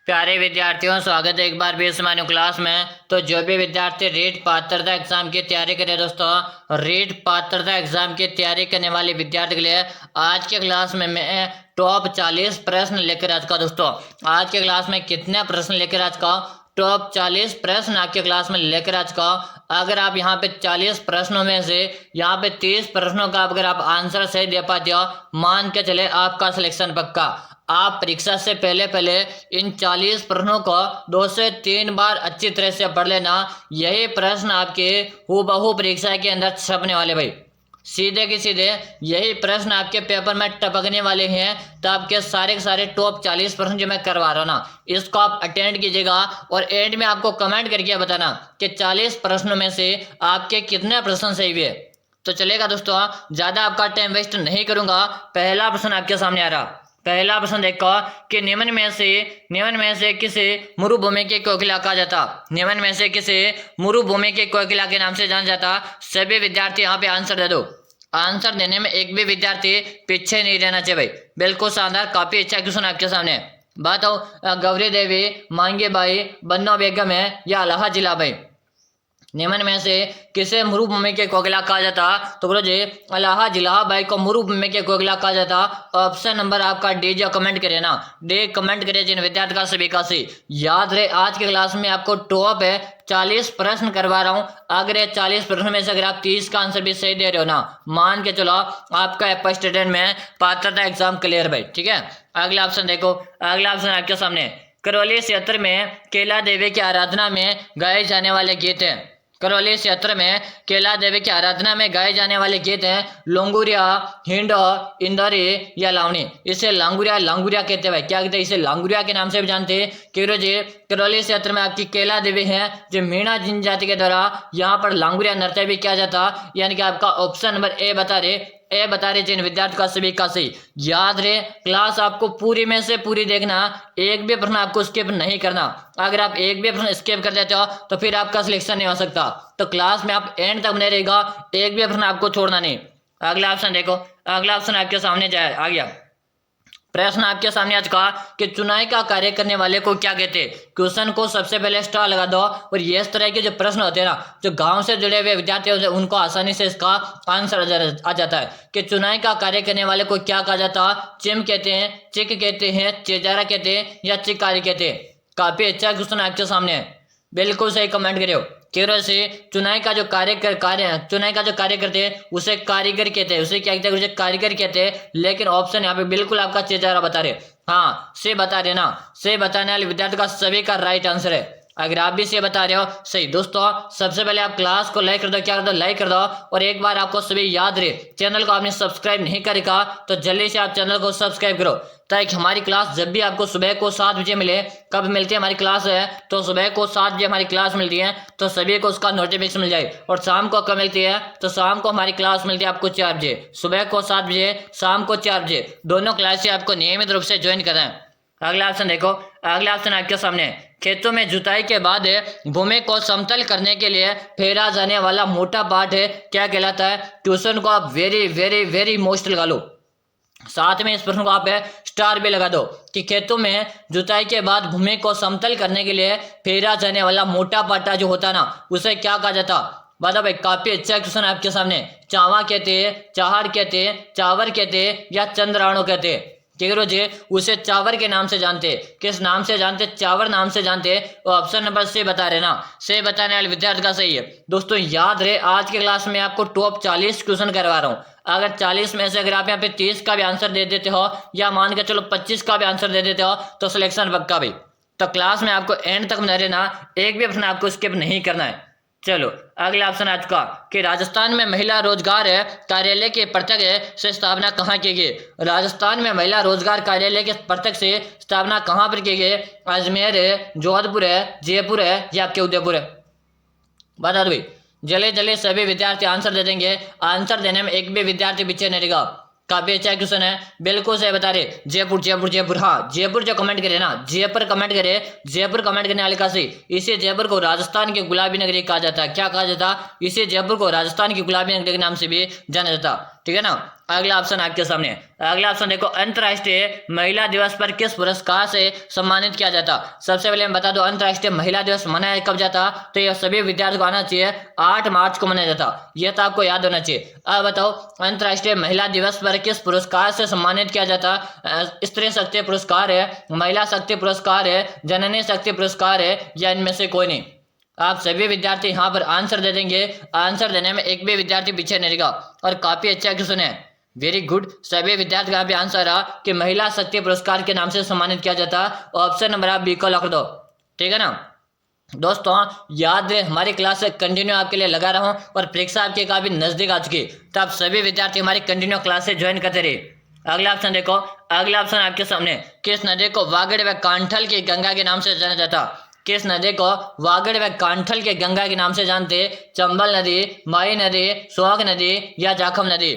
प्यारे विद्यार्थियों, स्वागत है एक बार भी इस मान्य क्लास में। तो जो भी विद्यार्थी रीट पात्रता एग्जाम की तैयारी करें दोस्तों, रीट पात्रता एग्जाम की तैयारी करने वाले विद्यार्थी के लिए आज के क्लास में मैं टॉप 40 प्रश्न लेकर आ चुका हूं। दोस्तों आज के क्लास में कितने प्रश्न लेकर आ चुका हूं? टॉप 40 प्रश्न आपके क्लास में लेकर आ चुका हूं। अगर आप यहाँ पे 40 प्रश्नों में से यहाँ पे 30 प्रश्नों का अगर आप आंसर सही दे पाते हो, मान के चले आपका सिलेक्शन पक्का। आप परीक्षा से पहले पहले इन 40 प्रश्नों को 2 से 3 बार अच्छी तरह से पढ़ लेना। यही प्रश्न आपके हूबहू परीक्षा के अंदर छपने वाले भाई, सीधे के सीधे यही प्रश्न आपके पेपर में टपकने वाले हैं। तो आपके सारे के सारे टॉप 40 प्रश्न जो मैं करवा रहा हूँ ना, इसको आप अटेंड कीजिएगा और एंड में आपको कमेंट करके बताना कि 40 प्रश्नों में से आपके कितने प्रश्न सही हुए। तो चलेगा दोस्तों, ज्यादा आपका टाइम वेस्ट नहीं करूंगा। पहला प्रश्न आपके सामने आ रहा। पहला प्रश्न देखो कि निम्न में से किसे मरुभूमि के कोकिला कहा जाता? निम्न में से किसे मरुभूमि के कोकिला के नाम से जाना जाता? सभी विद्यार्थी यहाँ पे आंसर दे दो। आंसर देने में एक भी विद्यार्थी पीछे नहीं रहना चाहिए भाई। बिल्कुल शानदार, काफी अच्छा क्वेश्चन आपके सामने। बात हो गौरी देवी, मांगे बाई, बन्नो बेगम है या अलाहा जिला भाई? निम्न में से किसे मरुभूमि के कोकिला कहा जाता? तो बोलो जी अलाहा जिलाबाई को मरुभूमि के कोकिला कहा जाता। ऑप्शन नंबर आपका डी जो कमेंट करे ना, डी कमेंट करे जिन विद्यार्थी का सभी का सी। याद रहे आज के क्लास में आपको टॉप है 40 प्रश्न करवा रहा हूं। अगर ये 40 प्रश्न में से अगर आप 30 का आंसर भी सही दे रहे हो ना, मान के चलो आपका फर्स्ट अटेम्प्ट में पात्रता एग्जाम क्लियर भाई। ठीक है, अगला ऑप्शन देखो। अगला ऑप्शन आपके सामने, करौली क्षेत्र में केला देवी की आराधना में गाए जाने वाले गीत है। करौली क्षेत्र में केला देवी की आराधना में गाए जाने वाले गीत हैं लोंगुरिया, हिंडो, इंदौरी या लावनी। इसे लांगुरिया कहते हैं भाई। क्या कहते हैं? इसे लांगुरिया के नाम से भी जानते हैं। क्यों जी करौली क्षेत्र में आपकी केला देवी है जो मीणा जनजाति के द्वारा यहाँ पर लांगुरिया नृत्य भी किया जाता। यानी कि आपका ऑप्शन नंबर ए बता रहे जिन विद्यार्थी का सभी का सही। याद रहे क्लास आपको पूरी में से पूरी देखना, एक भी प्रश्न आपको स्किप नहीं करना। अगर आप एक भी प्रश्न स्किप कर देते हो तो फिर आपका सिलेक्शन नहीं हो सकता। तो क्लास में आप एंड तक बने रहेगा, एक भी प्रश्न आपको छोड़ना नहीं। अगला ऑप्शन देखो। अगला ऑप्शन आपके सामने आ गया। प्रश्न आपके सामने आज कहा कि चुनाई का कार्य करने वाले को क्या कहते हैं? क्वेश्चन को सबसे पहले स्टार लगा दो। और ये इस तरह के जो प्रश्न होते हैं ना, जो गांव से जुड़े हुए विद्यार्थी होते हैं उनको आसानी से इसका आंसर आ जाता है कि चुनाई का कार्य करने वाले को क्या कहा जाता? चिम कहते हैं, चिक कहते हैं, चेजारा कहते हैं या चिकारी कहते हैं? काफी अच्छा क्वेश्चन आपके सामने है, बिल्कुल सही कमेंट करो। केरल से चुनाई का जो कार्य करते हैं उसे कारीगर कहते हैं। उसे क्या कहते हैं? उसे कारीगर कहते हैं। लेकिन ऑप्शन यहाँ पे बिल्कुल आपका चेजारा बता रहे। हाँ, से बता रहे ना, से बताने वाले विद्यार्थी का सभी का राइट आंसर है। अगर आप भी से बता रहे हो सही। दोस्तों सबसे पहले आप क्लास को लाइक कर दो। क्या कर दो? लाइक कर दो। और एक बार आपको सभी याद रहे, चैनल को आपने सब्सक्राइब नहीं करेगा तो जल्दी से आप चैनल को सब्सक्राइब करो, ताकि हमारी क्लास जब भी आपको सुबह को 7 बजे मिले। कब मिलती है हमारी क्लास है? तो सुबह को 7 बजे हमारी क्लास मिलती है, तो सभी को उसका नोटिफिकेशन मिल जाए। और शाम को कब मिलती है? तो शाम को हमारी क्लास मिलती है आपको 4 बजे। सुबह को 7 बजे, शाम को 4 बजे, दोनों क्लास से आपको नियमित रूप से ज्वाइन करना है। अगला ऑप्शन देखो। अगला ऑप्शन आपके सामने, खेतों में जुताई के बाद भूमि को समतल करने के लिए फेरा जाने वाला मोटा पार्ट है क्या कहलाता है? क्वेश्चन को आप वेरी वेरी वेरी मोस्ट लगा लो, साथ में इस प्रश्न को आप स्टार भी लगा दो कि खेतों में जुताई के बाद भूमि को समतल करने के लिए फेरा जाने वाला मोटा पाटा जो होता ना, उसे क्या कहा जाता? बताओ भाई। काफी अच्छा क्वेश्चन आपके सामने। चावा कहते हैं, चाहड़ कहते हैं, चावर कहते हैं या चंद्राणु कहते हैं? ठीक जी, उसे चावर के नाम से जानते। किस नाम से जानते? चावर नाम से जानते। ऑप्शन नंबर से बता रहे ना, से बताने वाले विद्यार्थी का सही है। दोस्तों याद रहे आज के क्लास में आपको टॉप 40 क्वेश्चन करवा रहा हूँ। अगर 40 में से अगर आप यहाँ पे 30 का भी आंसर दे देते हो या मान के चलो 25 का भी आंसर दे देते हो तो सिलेक्शन पक्का भाई। तो क्लास में आपको एंड तक बने रहना, एक भी प्रश्न आपको स्किप नहीं करना है। चलो अगला ऑप्शन आज का कि राजस्थान में महिला रोजगार कार्यालय के प्रत्यक्ष से स्थापना कहाँ की गई? राजस्थान में महिला रोजगार कार्यालय के प्रत्यक्ष से स्थापना कहाँ पर की गई? अजमेर है, जोधपुर है, जयपुर है या आपके उदयपुर है? बता दो भाई। जल्दी सभी विद्यार्थी आंसर दे देंगे। आंसर देने में एक भी विद्यार्थी पीछे नहीं रहेगा। काफी अच्छा क्वेश्चन है, बिल्कुल सही बता रहे। जयपुर। हाँ, जयपुर जो कमेंट करे ना, जयपुर कमेंट करे, जयपुर कमेंट करने वाले का सही। इसे जयपुर को राजस्थान की गुलाबी नगरी कहा जाता है। क्या कहा जाता? इसे जयपुर को राजस्थान की गुलाबी नगरी के नाम से भी जाना जाता। ठीक है ना। अगला ऑप्शन आपके सामने, अगला ऑप्शन देखो, अंतर्राष्ट्रीय महिला दिवस पर किस पुरस्कार से सम्मानित किया जाता। सबसे पहले मैं बता दूं, अंतर्राष्ट्रीय महिला दिवस मनाया कब जाता, तो ये सभी विद्यार्थियों को आना चाहिए 8 मार्च को मनाया जाता, यह तो आपको याद होना चाहिए। अब बताओ, अंतर्राष्ट्रीय महिला दिवस पर किस पुरस्कार से सम्मानित किया जाता। स्त्री शक्ति पुरस्कार है, महिला शक्ति पुरस्कार है, जननी शक्ति पुरस्कार है, या इनमें से कोई नहीं। आप सभी विद्यार्थी यहाँ पर आंसर दे देंगे, आंसर देने में एक भी विद्यार्थी पीछे नहीं रहेगा, और काफी अच्छा क्वेश्चन है, वेरी गुड। सभी विद्यार्थी का भी आंसर रहा कि महिला शक्ति पुरस्कार के नाम से सम्मानित किया जाता। ऑप्शन नंबर आप बी को लख दो, ठीक है ना दोस्तों। याद रहे, हमारी क्लास कंटिन्यू आपके लिए लगा रहा हूँ, और परीक्षा आपके काफी नजदीक आ चुकी, तो आप सभी विद्यार्थी हमारी कंटिन्यू क्लास से ज्वाइन करते रहिए। अगला ऑप्शन देखो, अगला ऑप्शन आपके सामने, किस नदी को वागड़ व कांठल की गंगा के नाम से जाना जाता। किस नदी को वागड़ व कांठल के गंगा के नाम से जानते। चंबल नदी, माई नदी, सोहाग नदी, या जाखम नदी।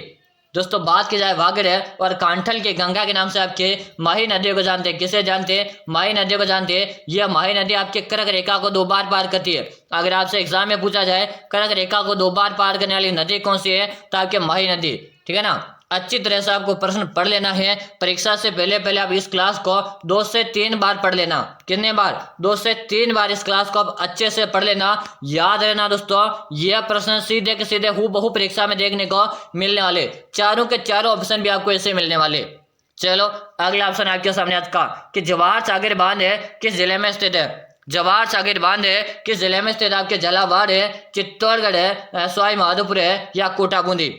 दोस्तों बात की जाए वागड़ और कांठल के गंगा के नाम से आपके माही नदी को जानते। किसे जानते, माही नदी को जानते। यह माही नदी आपके कर्क रेखा को 2 बार पार करती है। अगर आपसे एग्जाम में पूछा जाए कर्क रेखा को 2 बार पार करने वाली नदी कौन सी है, तो आपके माही नदी, ठीक है ना। अच्छी तरह से आपको प्रश्न पढ़ लेना है। परीक्षा से पहले आप इस क्लास को 2 से 3 बार पढ़ लेना। कितने बार, 2 से 3 बार इस क्लास को आप अच्छे से पढ़ लेना। याद रहना दोस्तों, यह प्रश्न सीधे के सीधे हूबहू परीक्षा में देखने को मिलने वाले, चारों के चारों ऑप्शन भी आपको ऐसे मिलने वाले। चलो अगला ऑप्शन आपके सामने आज का, कि जवाहर सागर बांध है किस जिले में स्थित है। जवाहर सागर बांध है किस जिले में स्थित, आपके झालावाड़ है, चित्तौड़गढ़ है, सवाई माधोपुर है, या कोटा बूंदी।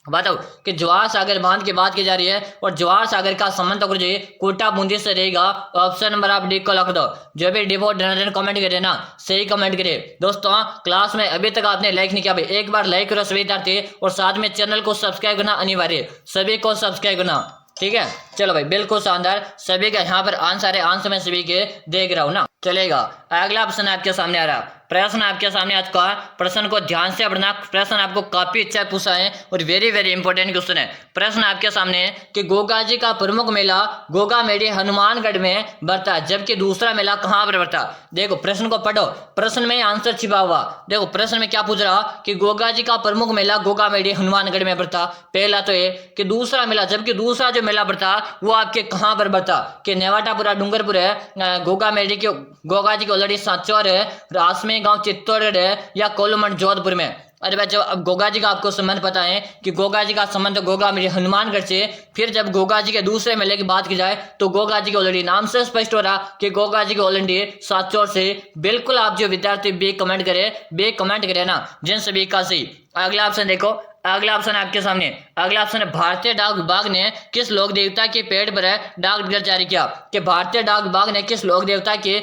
बताओ कि जवाहर सागर बांध की बात की जा रही है, और जवाहर सागर का संबंध जी कोटा बूंदी से रहेगा। ऑप्शन नंबर आप डी को लिख दो। जो भी डी बोर्ड कमेंट करे ना, सही कमेंट करे। दोस्तों क्लास में अभी तक आपने लाइक नहीं किया भाई, एक बार लाइक करो सभी विद्यार्थी, और साथ में चैनल को सब्सक्राइब करना अनिवार्य, सभी को सब्सक्राइब करना, ठीक है। चलो भाई बिल्कुल शानदार, सभी का यहाँ पर आंसर है, आंसर में सभी के देख रहा हूँ ना, चलेगा। अगला ऑप्शन आपके सामने आ रहा, प्रश्न आपके सामने आज का, प्रश्न को ध्यान से पढ़ना, प्रश्न आपको काफी अच्छा पूछा है और वेरी वेरी इंपॉर्टेंट क्वेश्चन है। प्रश्न आपके सामने कि गोगा जी का प्रमुख मेला गोगा मेडी हनुमानगढ़ में बढ़ता है, जबकि दूसरा मेला कहाँ पर बढ़ता। देखो प्रश्न को पढ़ो, प्रश्न में आंसर छिपा हुआ। देखो प्रश्न में क्या पूछ रहा कि गोगा जी का प्रमुख मेला गोगा मेडी हनुमानगढ़ में बढ़ता, पहला तो ये कि दूसरा मेला, जबकि दूसरा जो मेला बढ़ता वो आपके कहाँ पर बढ़ता, कि नेवाटापुरा डूंगरपुर है, गोगा मेडी के गोगा जी की ऑलरेडी सांचौर है, रासमे गांव चित्तौड़गढ़ है, या कोलमंड जोधपुर में। अरे भाई जब अब गोगा जी का आपको संबंध पता है कि गोगा जी का संबंध गोगा मेडी हनुमानगढ़ से, फिर जब गोगा जी के दूसरे मेले की बात की जाए तो गोगा जी के ऑलरेडी नाम से स्पष्ट हो रहा कि गोगा जी के ऑलरेडी सांचौर से। बिल्कुल आप जो विद्यार्थी बे कमेंट करे ना, जिन सभी का सही। अगला ऑप्शन देखो, अगला ऑप्शन आपके सामने, अगला ऑप्शन है भारतीय डाक विभाग ने किस लोक देवता के पेड़ पर डाक टिकट जारी किया। कि भारतीय डाक विभाग ने किस लोक देवता के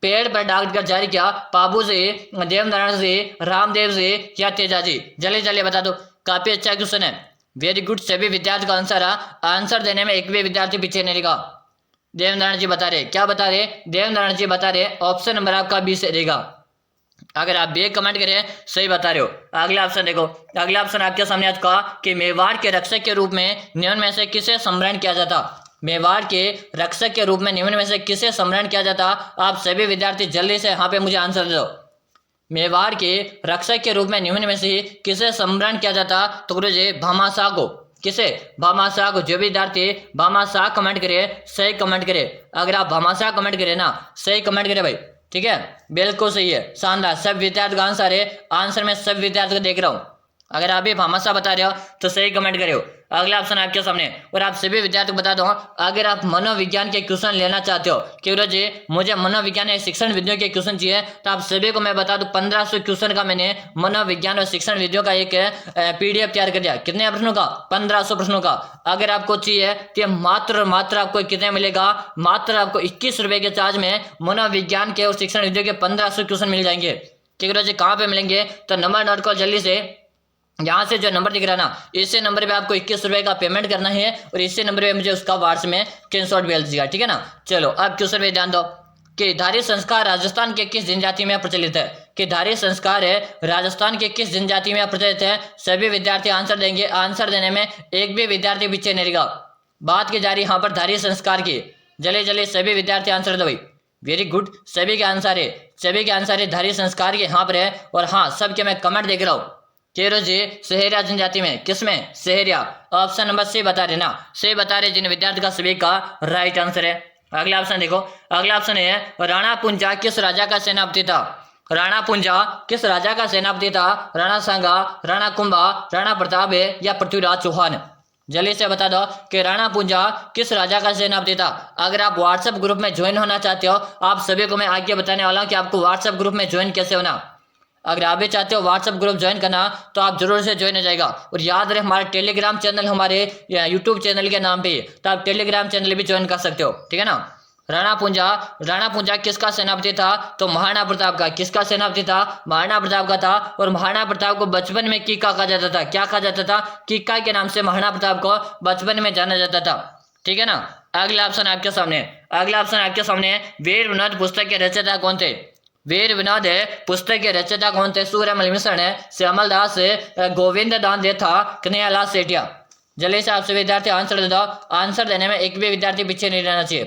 पेड़ पर डाक टिकट जारी किया, बाबू जी, देवनारायण जी, रामदेव जी, या तेजा जी। जल्दी बता दो, काफी अच्छा क्वेश्चन है, वेरी गुड। सभी विद्यार्थी का आंसर है, आंसर देने में एक भी विद्यार्थी पीछे नहीं रहेगा। देवनारायण जी बता रहे, क्या बता रहे, देवनारायण जी बता रहे। ऑप्शन नंबर आपका बी से रहेगा। अगर आप बे कमेंट करें सही बता रहे हो। अगला ऑप्शन देखो, अगला ऑप्शन आपके सामने आज का कि मेवाड़ के रक्षक के रूप में निम्न में से किसे स्मरण किया जाता। मेवाड़ के रक्षक के रूप में निम्न में से किसे स्मरण किया जाता। आप सभी विद्यार्थी जल्दी से यहाँ पे मुझे आंसर दो। मेवाड़ के रक्षक के रूप में निम्न में से किसे स्मरण किया जाता, तो गुरुजी भामाशाह को। किसे, भामाशाह को। जो विद्यार्थी भामाशाह कमेंट करे सही कमेंट करे। अगर आप भामाशाह कमेंट करे ना, सही कमेंट करे भाई, ठीक है, बिल्कुल सही है, शानदार। सब विद्यार्थी का आंसर है, आंसर में सब विद्यार्थी को देख रहा हूँ। अगर आप भी भामाशाह बता रहे हो तो सही कमेंट करो। अगला ऑप्शन आपके सामने, और आप सभी विद्यार्थी को बता दो, अगर आप मनोविज्ञान के क्वेश्चन लेना चाहते हो कि जी मुझे मनोविज्ञान या शिक्षण विधियों के क्वेश्चन चाहिए, तो आप सभी को मैं बता दूं 1500 क्वेश्चन का मैंने मनोविज्ञान और शिक्षण विधियों का एक PDF तैयार कर दिया। कितने प्रश्नों का, 1500 प्रश्नों का। अगर आपको चाहिए तो मात्र आपको कितने मिलेगा, मात्र आपको 21 रुपए के चार्ज में मनोविज्ञान के और शिक्षण विधियों के 1500 क्वेश्चन मिल जाएंगे। ठीक है जी, कहाँ पे मिलेंगे, तो नंबर नोट करो जल्दी से। यहाँ से जो नंबर दिख रहा है ना, इसी नंबर पे आपको 21 रुपए का पेमेंट करना है, और इसी नंबर पे मुझे उसका व्हाट्सएप में स्क्रीनशॉट भेज दीजिएगा, ठीक है ना। चलो अब क्वेश्चन पे ध्यान दो कि धारी संस्कार राजस्थान के किस जनजाति में प्रचलित है। कि धारी संस्कार है राजस्थान के किस जनजाति में प्रचलित है। सभी विद्यार्थी आंसर देंगे, आंसर देने में एक भी विद्यार्थी पीछे नहीं रहेगा। बात की जा रही है यहाँ पर धारी संस्कार की। जल्दी सभी विद्यार्थी आंसर दो भाई, वेरी गुड। सभी के आंसर है, सभी के आंसर है धारी संस्कार के यहाँ पर है। और हाँ, सबके मैं कमेंट देख रहा हूँ, केरो जी सहेरिया जनजाति में, किसमें? सहेरिया। ऑप्शन नंबर सी बता रहे ना, सी बता रहे जिन विद्यार्थी का सभी का राइट आंसर है। अगला ऑप्शन देखो, अगला ऑप्शन है राणा पुंजा किस राजा का सेनापति था? राणा पुंजा किस राजा का सेनापति था? राणा सांगा, राणा कुंभा, राणा प्रताप या पृथ्वीराज चौहान? जल्दी से बता दो कि राणा पुंजा किस राजा का सेनापति था। अगर आप व्हाट्सएप ग्रुप में ज्वाइन होना चाहते हो, आप सभी को मैं आगे बताने वाला हूं कि आपको व्हाट्सएप ग्रुप में ज्वाइन कैसे होना। अगर आप भी चाहते हो व्हाट्सएप ग्रुप ज्वाइन करना तो आप जरूर से ज्वाइन हो जाएगा। और याद रहे हमारा टेलीग्राम चैनल हमारे यूट्यूब चैनल के नाम पे, तो आप टेलीग्राम चैनल भी ज्वाइन कर सकते हो, ठीक है ना। राणा पुंजा किसका सेनापति था? तो महाराणा प्रताप का। किसका सेनापति था? महाराणा प्रताप का था। और महाराणा प्रताप को बचपन में कीका कहा जाता था। क्या कहा जाता था? कीका के नाम से महाराणा प्रताप को बचपन में जाना जाता था, ठीक है ना। अगला ऑप्शन आपके सामने, अगला ऑप्शन आपके सामने, वीर विनोद पुस्तक के रचयिता कौन थे? वीर विनोद पुस्तक के रचयिता कौन थे? सूर्यमल मिश्र है, श्यामल दास, गोविंद दान था, कन्हैयालाल सेठिया। जल्दी से आपसे विद्यार्थी आंसर दे दो। आंसर देने में एक भी विद्यार्थी पीछे नहीं रहना चाहिए।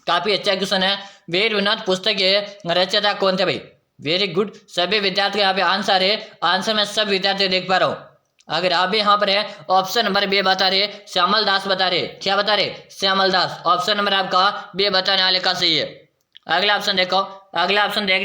काफी अच्छा क्वेश्चन है। वीर विनोद पुस्तक के रचयिता कौन थे भाई? वेरी गुड, सभी विद्यार्थी यहाँ पे आंसर है। आंसर में सब विद्यार्थी देख पा रहा हूँ। अगर आप भी यहाँ पर है, ऑप्शन नंबर बी बता रहे, श्यामल दास बता रहे। क्या बता रहे? श्यामल दास। ऑप्शन नंबर आपका बी बताने वाले का सही है। अगला ऑप्शन देखो, अगला ऑप्शन देख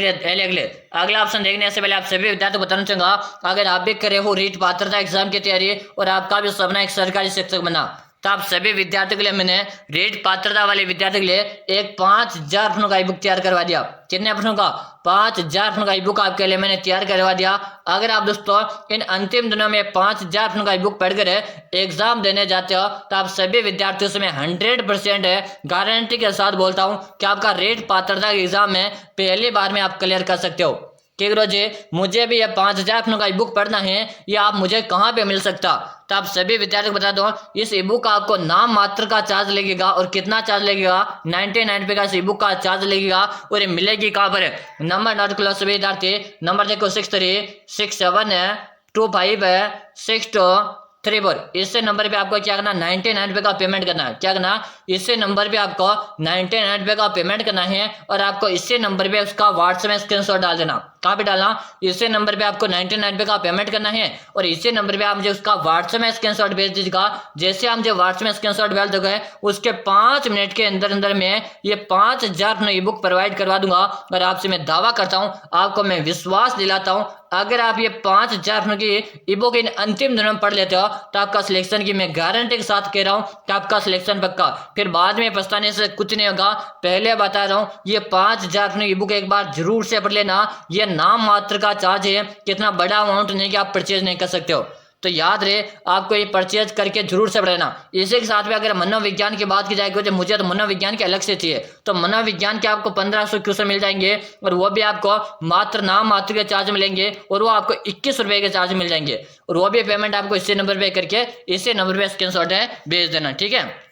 ले। अगला ऑप्शन देखने से पहले आप सभी विद्यार्थी बताना चाहूंगा, अगर आप भी करे हो रीट पात्रता एग्जाम की तैयारी और आपका भी सपना एक सरकारी शिक्षक बना, तो आप सभी विद्यार्थियों के लिए मैंने रीट पात्रता वाले विद्यार्थियों के लिए एक 5000 प्रश्नों का ई बुक तैयार करवा दिया। कितने प्रश्नों का? 5000 प्रश्नों का ई बुक आपके लिए मैंने तैयार करवा दिया। अगर आप दोस्तों इन अंतिम दिनों में 5000 प्रश्नों का ई बुक पढ़कर एग्जाम देने जाते हो, तो आप सभी विद्यार्थियों से मैं 100% गारंटी के साथ बोलता हूँ कि आपका रीट पात्रता के एग्जाम में पहली बार में आप क्लियर कर सकते हो। कि गुरुजी मुझे भी ये 5000 प्रश्नों का ई बुक पढ़ना है, ये आप मुझे कहाँ पे मिल सकता? तो आप सभी विद्यार्थियों को बता दो, इस ई बुक का आपको नाम मात्र का चार्ज लगेगा। और कितना चार्ज लगेगा? 99 रुपये का इस ई बुक का चार्ज लगेगा। और ये मिलेगी कहाँ पर? नंबर नोट कर लो सभी विद्यार्थी। नंबर देखो 6367625624। इससे नंबर पे आपको क्या करना? 99 रुपये का पेमेंट करना है। क्या करना? इससे नंबर पे आपको 99 रुपये का पेमेंट करना है। और आपको इससे नंबर पे उसका व्हाट्सएप में स्क्रीनशॉट डाल देना। कहाँ पे डालना? इससे नंबर पे आपको 99 रुपये का पेमेंट करना है। और इसी नंबर पे आप मुझे उसका व्हाट्सएप में स्क्रीनशॉट भेज दीजिएगा। जैसे आप मुझे व्हाट्सएप में स्क्रीनशॉट भेज दोगे, उसके 5 मिनट के अंदर अंदर में ये 5000 ई बुक प्रोवाइड करवा दूंगा। और आपसे मैं दावा करता हूँ, आपको मैं विश्वास दिलाता हूँ, अगर आप ये 5000 की ई बुक इन अंतिम दिनों में पढ़ लेते हो, तो आपका सिलेक्शन की मैं गारंटी के साथ कह रहा हूँ कि आपका सिलेक्शन पक्का। फिर बाद में पछताने से कुछ नहीं होगा। पहले बता रहा हूँ, ये 5000 ई बुक एक बार जरूर से पढ़ लेना। ये नाम मात्र का चार्ज है, कितना बड़ा अमाउंट नहीं कि आप परचेज नहीं कर सकते हो। तो याद रहे, आपको ये परचेज करके जरूर से पढ़ना। इसी के साथ में अगर मनोविज्ञान की बात की जाएगी, तो मुझे तो मनोविज्ञान के अलग से चाहिए, तो मनोविज्ञान के आपको 1500 क्वेश्चन मिल जाएंगे। और वो भी आपको मात्र नाम मात्र के चार्ज मिलेंगे। और वो आपको 21 रुपये के चार्ज मिल जाएंगे। और वो भी पेमेंट आपको इसी नंबर पे करके इसी नंबर पे स्क्रीनशॉट भेज देना, ठीक है।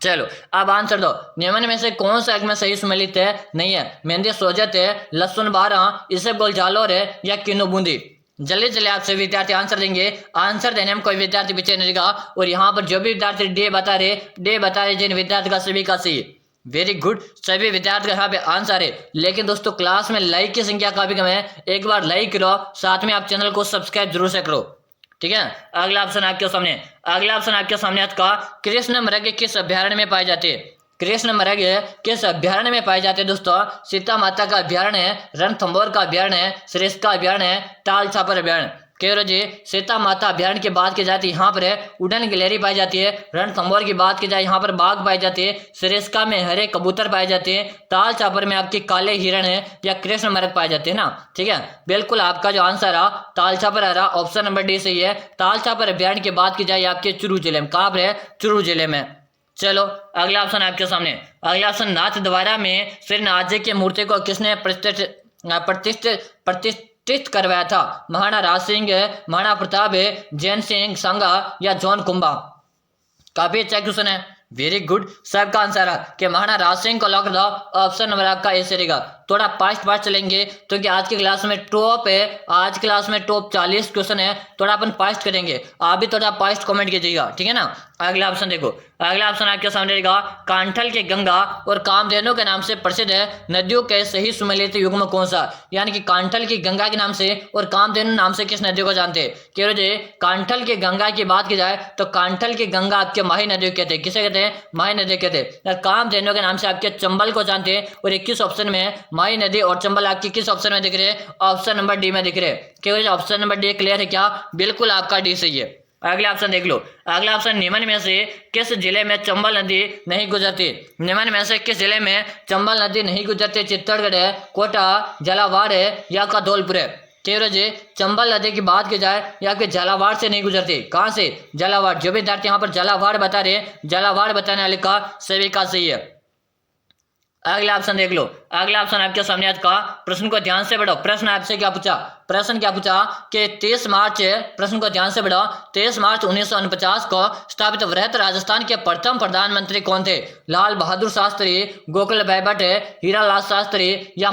चलो अब आंसर दो, निम्न में से कौन सा एक में सही सम्मिलित है? नहीं है। मेहंदी सोजत है, लहसुन 12, इसबगोल जालोर है, या किन्नू बूंदी? जल्दी जल्दी आपसे विद्यार्थी आंसर देंगे। आंसर देने में कोई विद्यार्थी पीछे नहीं रहेगा। और यहाँ पर जो भी विद्यार्थी डे बता रहे जिन विद्यार्थी का सभी का सही। वेरी गुड, सभी विद्यार्थी का यहाँ पे आंसर है। लेकिन दोस्तों क्लास में लाइक की संख्या काफी कम है, एक बार लाइक करो, साथ में आप चैनल को सब्सक्राइब जरूर से करो, ठीक है। अगला ऑप्शन आपके सामने, अगला ऑप्शन आपके सामने आपका, कृष्ण मृग किस अभ्यारण्य में पाए जाते हैं? कृष्ण मृग किस अभ्यारण्य में पाए जाते हैं दोस्तों? सीता माता का अभ्यारण्य है, रणथंभौर का अभ्यारण्य है, सरिस्का का अभ्यारण्य है, ताल छापर अभ्यारण्य? केवल जी सीता माता अभ्यारण्य की बात की जाती है, यहाँ पर उड़न गिलहरी पाई जाती है। रणथंभौर की बात की जाए, यहाँ पर बाघ पाई जाती है। सरिस्का में हरे कबूतर पाए जाते हैं। ताल छापर में आपकी काले हिरण है या कृष्ण मृग पाए जाते हैं ना, ठीक है। बिल्कुल आपका जो आंसर रहा ताल छापर आ रहा, ऑप्शन नंबर डी सही है। ताल छापर अभ्यारण्य की बात की जाए आपके चुरू जिले में, कहाँ पर है? चुरू जिले में। चलो अगला ऑप्शन आपके सामने, अगला ऑप्शन, नाथ द्वारा में श्री नाथ जी की मूर्ति को किसने प्रतिष्ठित करवाया था? महाराणा राज सिंह, महाराणा प्रताप, जैन सिंह संगा या जॉन कुंभा? काफी अच्छा क्वेश्चन है, वेरी गुड। सबका आंसर है कि महाराणा राज सिंह को लॉक दो, ऑप्शन नंबर आपका ए से रहेगा। थोड़ा फास्ट चलेंगे क्योंकि आज की क्लास में टॉप है, आज क्लास में टॉप 40 क्वेश्चन है, थोड़ा अपन फास्ट करेंगे। आप भी थोड़ा फास्ट कमेंट कीजिएगा, ठीक है ना। अगला ऑप्शन देखो, अगला ऑप्शन आपके सामने रहेगा, कांठल के गंगा और कामधेनु के नाम से प्रसिद्ध है नदियों के सही सुमेलित युग्म कौन सा। यानी कि कांठल की गंगा के नाम से और कामधेनु नाम से किस नदियों को जानते हैं। कह रहे कांठल की गंगा की बात की जाए तो कांठल की गंगा आपके माही नदियों कहते हैं। किसे कहते हैं? माही नदी कहते हैं। कामधेनु के नाम से आपके चंबल को जानते हैं। और 21 ऑप्शन में माही नदी और चंबल आपकी किस ऑप्शन में दिख रहे हैं? ऑप्शन नंबर डी में दिख रहे हैं। क्योंकि ऑप्शन नंबर डी क्लियर है क्या? बिल्कुल आपका डी सही है। अगला ऑप्शन देख लो, अगला ऑप्शन निम्न में से किस जिले में चंबल नदी नहीं गुजरती। निम्न में से किस जिले में चंबल नदी नहीं गुजरती? चित्तौड़गढ़ है, कोटा, झालावाड़ है या का धौलपुर है। जी चंबल नदी की बात की जाए या कि झालावाड़ से नहीं गुजरती। कहां से? झालावाड़। जो विद्यार्थी यहाँ पर झालावाड़ बता रहे, झालावाड़ बताने वाले का सभी का सही है। अगला ऑप्शन देख लो, अगला ऑप्शन आपके सामने आज का, प्रश्न को ध्यान से पढ़ो। प्रश्न आपसे क्या पूछा? प्रश्न क्या पूछा कि 23 मार्च, प्रश्न को ध्यान से पढ़ो, 23 मार्च 1949 को स्थापित वृहत राजस्थान के प्रथम प्रधानमंत्री कौन थे? लाल बहादुर शास्त्री, गोकुल भाई भट्ट, हीरालाल शास्त्री या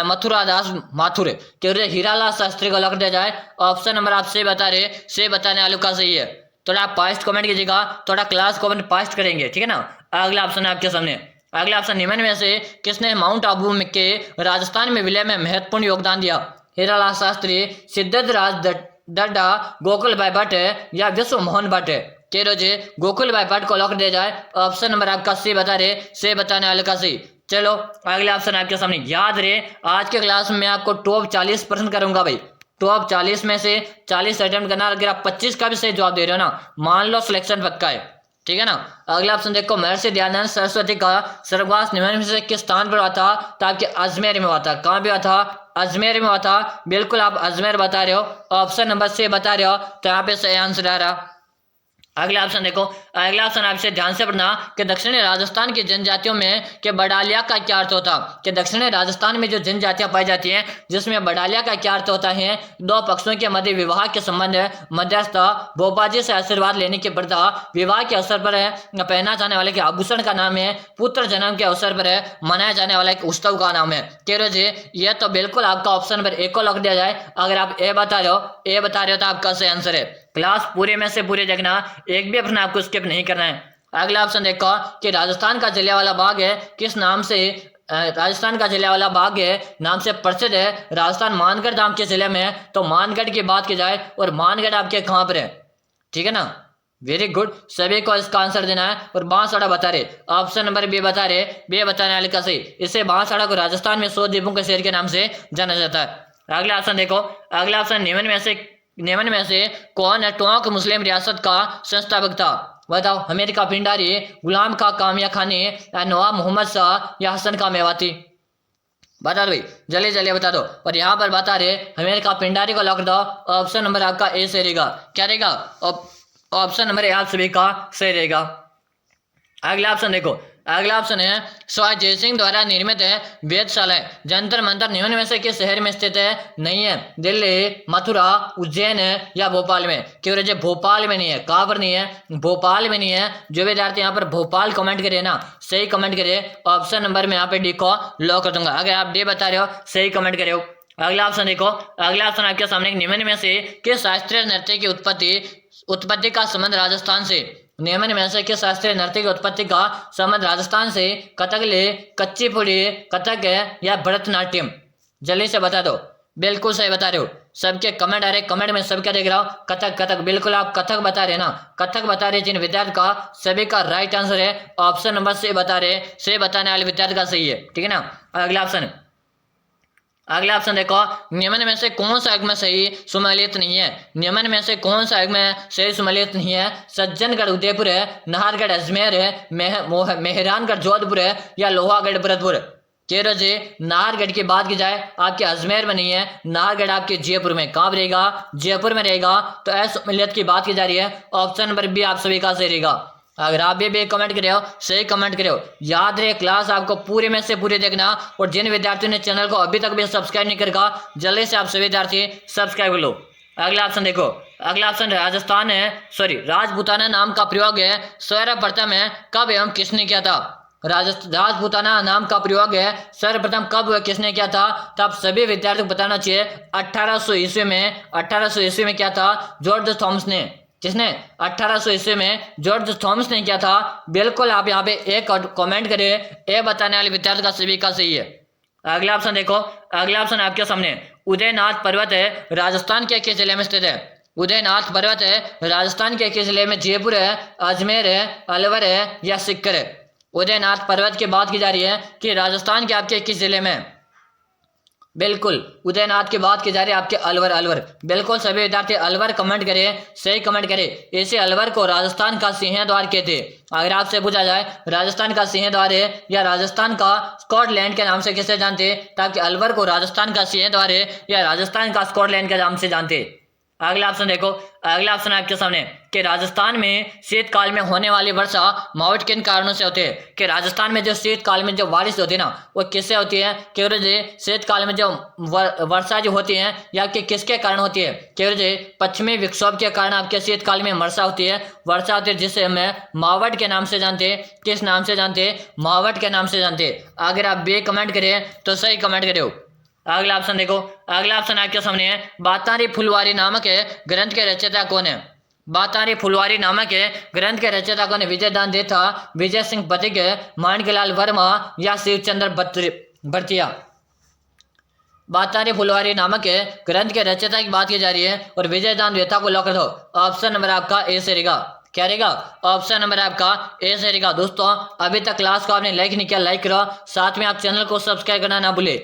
मथुरादास माथुर। क्योंकि हीरालाल शास्त्री को लग दिया जाए। ऑप्शन नंबर आप से बता रहे, से बताने वालों का सही है। थोड़ा फास्ट कमेंट कीजिएगा, थोड़ा क्लास कमेंट फास्ट करेंगे, ठीक है ना। अगला ऑप्शन है आपके सामने, अगला ऑप्शन निम्न में से किसने माउंट आबू के राजस्थान में विलय में महत्वपूर्ण योगदान दिया? हीरालाल शास्त्री, सिद्धेश्वर राज दड्डा, गोकुल भाई भट्ट या विश्व मोहन भट्ट। कह रहे गोकुल भाई भट्ट को लॉक दिया जाए। ऑप्शन नंबर आपका सी बता रहे, से बताने वाले का सी। चलो अगला ऑप्शन आपके सामने, याद रहे आज के क्लास में आपको टॉप 40 प्रश्न करूंगा भाई। टॉप 40 में से 40 अटेम्प्ट करना। अगर आप 25 का भी सही जवाब दे रहे हो ना, मान लो सिलेक्शन पक्का है, ठीक है ना। अगला ऑप्शन देखो, महर्षि दयानंद सरस्वती का स्वर्गवास निम्न में से किस स्थान पर हुआ था? ताकि अजमेर में हुआ था। कहाँ पे हुआ था? अजमेर में हुआ था। बिल्कुल आप अजमेर बता रहे हो, ऑप्शन नंबर से बता रहे हो, तो यहाँ पे सही आंसर आ रहा। अगला ऑप्शन देखो, अगला ऑप्शन आपसे ध्यान से पढ़ना कि दक्षिणी राजस्थान की जनजातियों में के बडालिया का क्या अर्थ होता? कि दक्षिणी राजस्थान में जो जनजातियां पाई जाती हैं जिसमें बडालिया का क्या अर्थ होता है? दो पक्षों के मध्य विवाह के संबंध मध्यस्थता, भोपाजी से आशीर्वाद लेने की प्रथा, विवाह के अवसर पर पहना जाने वाले के आभूषण का नाम है, पुत्र जन्म के अवसर पर मनाया जाने वाला एक उत्सव का नाम है। कह रहे ये तो बिल्कुल आपका ऑप्शन नंबर ए को लग दिया जाए। अगर आप ए बता रहे हो, ए बता रहे हो तो आपका सही आंसर है। क्लास पूरे में से पूरे देखना, एक भी प्रश्न आपको स्किप नहीं करना है। अगला ऑप्शन देखो कि राजस्थान का जलियांवाला बाग है किस नाम से? राजस्थान का जलियांवाला बाग है नाम से प्रसिद्ध है। राजस्थान मानगढ़ नाम के जिले में है। तो मानगढ़ की बात की जाए और मानगढ़ आपके कहां पर है? ठीक है ना, वेरी गुड। सभी को इसका आंसर देना है। और बांसवाड़ा बता रहे, ऑप्शन नंबर बी बता रहे, बी बताने वाले का सही। इसे बांसवाड़ा को राजस्थान में 100 द्वीपों के शहर के नाम से जाना जाता है। अगला ऑप्शन देखो, अगला ऑप्शन निम्न में से कौन है टोंक मुस्लिम रियासत का संस्थापक था? बताओ, अमेरिका पिंडारी, गुलाम का कामिया खानी, नवाब मोहम्मद शाह या हसन का मेवाती। बता दो भाई, जल्दी जल्दी बता दो। और यहाँ पर बता रहे अमेरिका पिंडारी को लॉक दो। ऑप्शन नंबर आपका ए सही रहेगा। क्या रहेगा? ऑप्शन नंबर ए आप सभी का सही रहेगा। अगला ऑप्शन देखो, अगला ऑप्शन है स्वाय जयसिंह द्वारा निर्मित है वेधशाला जंतर मंतर निम्न में से किस शहर में स्थित है? नहीं है दिल्ली, मथुरा, उज्जैन है या भोपाल में। क्यों रहे भोपाल में नहीं है। कहाँ पर नहीं है? भोपाल में नहीं है। जो विद्यार्थी यहाँ पर भोपाल कमेंट करे ना, सही कमेंट करे। ऑप्शन नंबर में यहाँ पे डी को लॉक कर दूंगा। अगर आप डी बता रहे हो, सही कमेंट करे हो। अगला ऑप्शन देखो, अगला ऑप्शन आपके सामने निम्न में से किस शास्त्रीय नृत्य की उत्पत्ति का संबंध राजस्थान से? निम्न में से किस शास्त्रीय नृत्य की उत्पत्ति का संबंध राजस्थान से? कथकली, कच्चीपुड़ी, कथक है या भरतनाट्यम? जल्दी से बता दो। बिल्कुल सही बता रहे हो। सबके कमेंट आ रहे, कमेंट में सब क्या देख रहा हूँ? कथक। कथक बिल्कुल आप कथक बता रहे ना, कथक बता रहे जिन विद्यार्थी का सभी का राइट आंसर है। ऑप्शन नंबर से बता रहे, से बताने वाले विद्यार्थी का सही है, ठीक है ना। अगला ऑप्शन, अगला ऑप्शन देखो, निम्न में से कौन सा में सही सुमेलित नहीं है? निम्न में से कौन सा में सही सुमेलित नहीं है? सज्जनगढ़ उदयपुर है, नाहरगढ़ अजमेर है, मेहरानगढ़ जोधपुर है या लोहागढ़ भरतपुर? कह रहे नाहरगढ़ की बात की जाए आपके अजमेर में नहीं है, नाहरगढ़ आपके जयपुर में। कहाँ रहेगा? जयपुर में रहेगा। तो असुमेलियत की बात की जा रही है। ऑप्शन नंबर बी आप सभी का सही रहेगा। अगर आप भी कमेंट करे हो, सही कमेंट करे हो। याद रहे क्लास आपको पूरे में से पूरे देखना। और जिन विद्यार्थियों ने चैनल को अभी तक भी सब्सक्राइब नहीं करेगा, जल्दी से आप सभी विद्यार्थी सब्सक्राइब कर लो। अगला ऑप्शन देखो, अगला ऑप्शन राजस्थान है, राजपूताना नाम का प्रयोग है सर्वप्रथम है कब एवं किसने किया था? राजपूताना नाम का प्रयोग है सर्वप्रथम कब हुआ, किसने किया था? तब सभी विद्यार्थियों को बताना चाहिए 1800 ईस्वी में। 1800 ईस्वी में क्या था? जॉर्ज थॉमस ने। किसने? 1800 ईस्वी में जॉर्ज थॉमस ने किया था। बिल्कुल आप यहाँ पे एक कमेंट करिए, ए बताने वाले विद्यार्थी का सभी का सही है। अगला ऑप्शन देखो, अगला ऑप्शन आपके सामने उदयनाथ पर्वत है राजस्थान के किस जिले में स्थित है? उदयनाथ पर्वत है राजस्थान के किस जिले में? जयपुर है, अजमेर है, अलवर है या सीकर है? उदयनाथ पर्वत की बात की जा रही है कि राजस्थान के आपके किस जिले में? बिल्कुल उदयनाथ की बात की जा रही है आपके अलवर। अलवर बिल्कुल सभी विद्यार्थी अलवर कमेंट करें, सही कमेंट करें। इसे अलवर को राजस्थान का सिंह द्वार कहते हैं। अगर आपसे पूछा जाए राजस्थान का सिंह द्वार है या राजस्थान का स्कॉटलैंड के नाम से किसे जानते हैं, ताकि अलवर को राजस्थान का सिंह द्वार है या राजस्थान का स्कॉटलैंड के नाम से जानते। अगला ऑप्शन देखो, अगला ऑप्शन आपके सामने कि राजस्थान में शीतकाल में होने वाली वर्षा मावट किन कारणों से होती है? कि राजस्थान में जो शीतकाल में जो बारिश होती है ना वो किससे होती है? केवल शीतकाल में जो वर्षा जो होती है या कि किसके कारण होती है? केवल पश्चिमी विक्षोभ के कारण आपके शीतकाल में वर्षा होती है। वर्षा होती है जिसे हमें मावट के नाम से जानते हैं। किस नाम से जानते हैं? मावट के नाम से जानते हैं। अगर आप बी कमेंट करें तो सही कमेंट करो। अगला ऑप्शन देखो, अगला ऑप्शन आपके सामने है बातारी फुलवारी नामक है ग्रंथ के रचयिता कौन है? बातारी फुलवारी नामक है ग्रंथ के रचयिता कौन है? विजय दान देथा, विजय सिंह पथिक, माणिकलाल वर्मा या शिवचंद्र भरतिया? बातारी फुलवारी नामक है ग्रंथ के रचयिता की बात की जा रही है और विजय दान देथा को लॉक कर दो। ऑप्शन नंबर आपका ए से रहेगा। क्या रहेगा? ऑप्शन नंबर आपका ए से रहेगा। दोस्तों अभी तक क्लास को आपने लाइक नहीं किया, लाइक करो, साथ में आप चैनल को सब्सक्राइब करना ना भूले,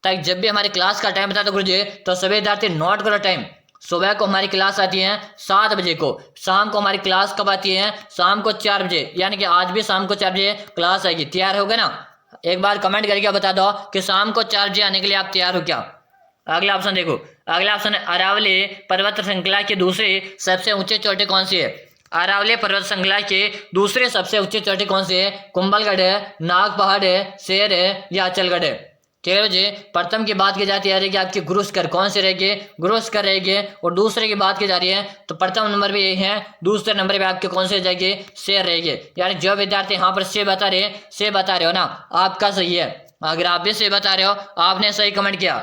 ताकि जब भी हमारी क्लास का टाइम बता दो गुरुजी तो सभी विद्यार्थी नोट करो टाइम। सुबह को हमारी क्लास आती है 7 बजे को, शाम को हमारी क्लास कब आती है? शाम को 4 बजे, यानी कि आज भी शाम को 4 बजे क्लास आएगी। तैयार हो गए ना? एक बार कमेंट करके बता दो कि शाम को 4 बजे आने के लिए आप तैयार हो क्या? अगला ऑप्शन देखो, अगला ऑप्शन है अरावली पर्वत श्रृंखला की दूसरी सबसे ऊंची चोटी कौन सी है? अरावली पर्वत श्रृंखला की दूसरी सबसे ऊंची चोटी कौन सी है? कुंभलगढ़ है, नाग पहाड़ है, शेर है या अचलगढ़ है? ठीक है जी। प्रथम की बात की जाती है कि आपकी गुरुस्कर कौन से रहेगी? गुरुस्कर रहेगी। और दूसरे की बात की जा रही है तो प्रथम नंबर पे यही है, दूसरे नंबर पे आपके कौन से जाएगी? शेर रहेगी। यानी जो विद्यार्थी यहाँ पर से बता रहे हो ना, आपका सही है। अगर आप भी से बता रहे हो, आपने सही कमेंट किया।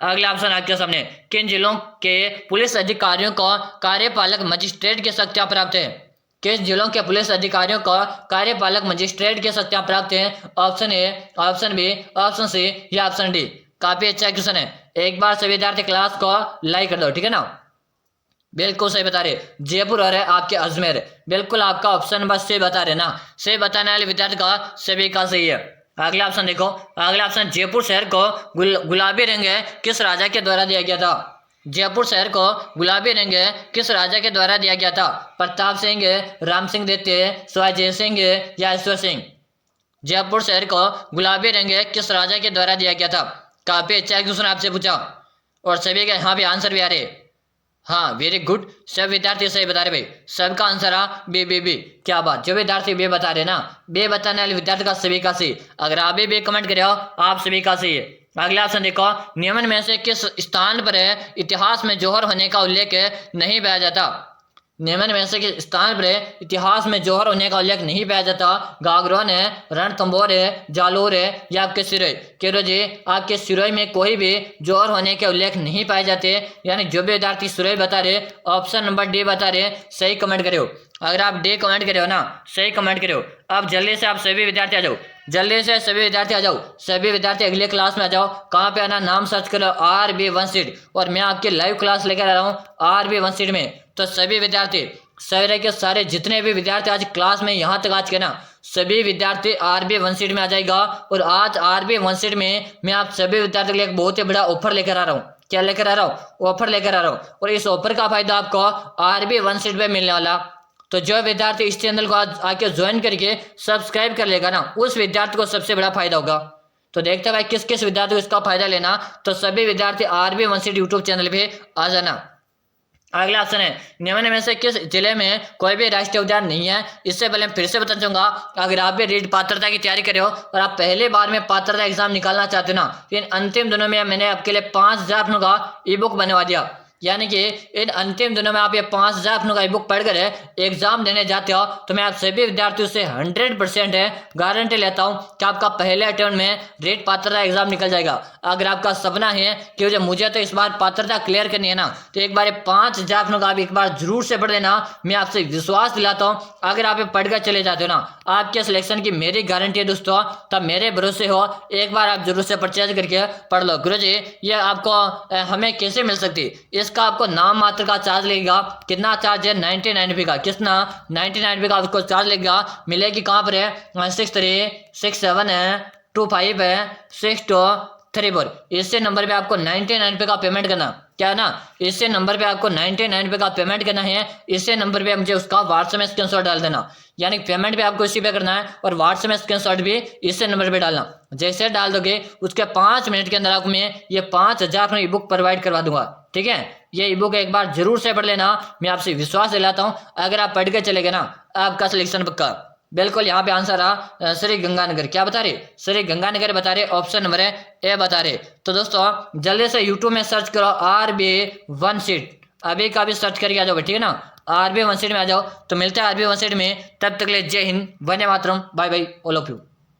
अगला ऑप्शन आपके सामने किन जिलों के पुलिस अधिकारियों को कार्यपालक मजिस्ट्रेट की शक्तियां प्राप्त है? किस जिलों के पुलिस अधिकारियों को कार्यपालक मजिस्ट्रेट की शक्तियां प्राप्त हैं? Option A, option B, option C या ऑप्शन डी? काफी अच्छा क्वेश्चन है। एक बार सभी विद्यार्थी क्लास को लाइक कर दो, ठीक है ना? बिल्कुल सही बता रहे, जयपुर और है आपके अजमेर। बिल्कुल आपका ऑप्शन बस से बता रहे ना, से बताने वाले विद्यार्थी का सभी का सही है। अगला ऑप्शन देखो, अगला ऑप्शन जयपुर शहर को गुलाबी रंग किस राजा के द्वारा दिया गया था? जयपुर शहर को गुलाबी रंग किस राजा के द्वारा दिया गया था? प्रताप सिंह, राम सिंह द्वितीय, शिवाजी सिंह या ईश्वर सिंह? जयपुर शहर को गुलाबी रंग किस राजा के द्वारा दिया गया था? काफी अच्छा क्वेश्चन आपसे पूछा और सभी का यहाँ पे आंसर भी आ रहे। हाँ वेरी गुड, सब विद्यार्थी सही बता रहे भाई, सबका आंसर आ बी बी बी। क्या बात, जो विद्यार्थी बे बता रहे ना, बे बताने वाले विद्यार्थी का सभी का सही। अगर आप भी बे कमेंट करे हो आप सभी का सही है। अगला ऑप्शन देखो, निम्न में से किस स्थान पर इतिहास में जौहर होने का उल्लेख नहीं पाया जाता? निम्न में से किस स्थान पर इतिहास में जौहर होने का उल्लेख नहीं पाया जाता? गागरोन है, रणथंभौर है, जालोर है या आपके सिरोही? केरो जी आपके सिरोही में कोई भी जौहर होने के उल्लेख नहीं पाए जाते। यानी जो भी विद्यार्थी सिरोही बता रहे ऑप्शन नंबर डी बता रहे, सही कमेंट करो। अगर आप डी कमेंट करे हो ना, सही कमेंट करो। अब जल्दी से आप सभी विद्यार्थी आ जाओ, जल्दी से सभी विद्यार्थी आ जाओ, सभी विद्यार्थी अगले क्लास में आ जाओ। कहाँ पे आना? नाम सर्च करो RB1 सीट, और मैं आपकी लाइव क्लास लेकर आ रहा हूँ RB1 सीट में। तो सभी विद्यार्थी सारे के सारे जितने भी विद्यार्थी आज क्लास में यहाँ तक आज के ना, सभी विद्यार्थी RB1 सीट में आ जाएगा। और आज RB1 सीट में मैं आप सभी विद्यार्थियों के लिए एक बहुत ही बड़ा ऑफर लेकर आ रहा हूँ। क्या लेकर आ रहा हूँ? ऑफर लेकर आ रहा हूँ। और इस ऑफर का फायदा आपको RB1 सीट पे मिलने वाला। तो जो विद्यार्थी इस चैनल को आज आके ज्वाइन करके सब्सक्राइब कर लेगा ना, उस विद्यार्थी को सबसे बड़ा फायदा होगा। तो देखते हैं भाई किस किस विद्यार्थी को इसका फायदा लेना। तो सभी विद्यार्थी RB1 सीट यूट्यूब चैनल पे आ जाना। अगला ऑप्शन है, निम्न में से किस जिले में कोई भी राष्ट्रीय उद्यान नहीं है? इससे पहले मैं फिर से बता दूंगा, अगर आप भी रीट पात्रता की तैयारी कर रहे हो और आप पहले बार में पात्रता एग्जाम निकालना चाहते हो ना, तो इन अंतिम दिनों में मैंने आपके लिए 5000 का ई बुक बनवा दिया। यानी कि इन अंतिम दिनों में आप ये 5000 अपनों का ई बुक पढ़कर एग्जाम देने जाते हो तो मैं आप सभी विद्यार्थियों से 100% गारंटी लेता हूँ कि आपका पहले अटेम्प्ट में रेट पात्रता एग्जाम निकल जाएगा। अगर आपका सपना है कि मुझे तो इस बार पात्रता क्लियर करनी है ना, तो एक बार 5000 अपनों का आप एक बार जरूर से पढ़ लेना। मैं आपसे विश्वास दिलाता हूँ अगर आप पढ़कर चले जाते हो ना, आपके सिलेक्शन की मेरी गारंटी है दोस्तों। तब मेरे भरोसे हो, एक बार आप जरूर से परचेज करके पढ़ लो। गुरुजी ये आपको हमें कैसे मिल सकती है? इसका आपको नाम मात्र का चार्ज लगेगा। कितना चार्ज है? 99 का। कितना? 99 का आपको चार्ज लगेगा। मिलेगी कहाँ पर है? 6367 है 6234। इससे नंबर पे आपको 99 का पेमेंट करना। क्या है ना, इससे नंबर पे आपको 99 का पेमेंट करना है। इससे नंबर पे मुझे उसका व्हाट्सएप में स्क्रीनशॉट डाल देना। यानी पेमेंट भी आपको इसी पे करना है और व्हाट्सएप में स्क्रीनशॉट भी इससे नंबर पे डालना। जैसे डाल दोगे उसके 5 मिनट के अंदर आपको मैं ये 5000 ई बुक प्रोवाइड करवा दूंगा। ठीक है, ये ई बुक एक बार जरूर से पढ़ लेना। मैं आपसे विश्वास दिलाता हूँ अगर आप पढ़ के चले गए ना, आपका सिलेक्शन पक्का। बिल्कुल यहाँ पे आंसर रहा श्री गंगानगर। क्या बता रहे? श्री गंगानगर बता रहे। ऑप्शन नंबर है ए बता रहे। तो दोस्तों जल्दी से यूट्यूब में सर्च करो RB1 सीट। अभी का भी सर्च करके आ जाओ, ठीक है ना। RB1 सीट में आ जाओ तो मिलता है RB1 सीट में। तब तक ले जय हिंद, वंदे मातरम, bye bye all of you.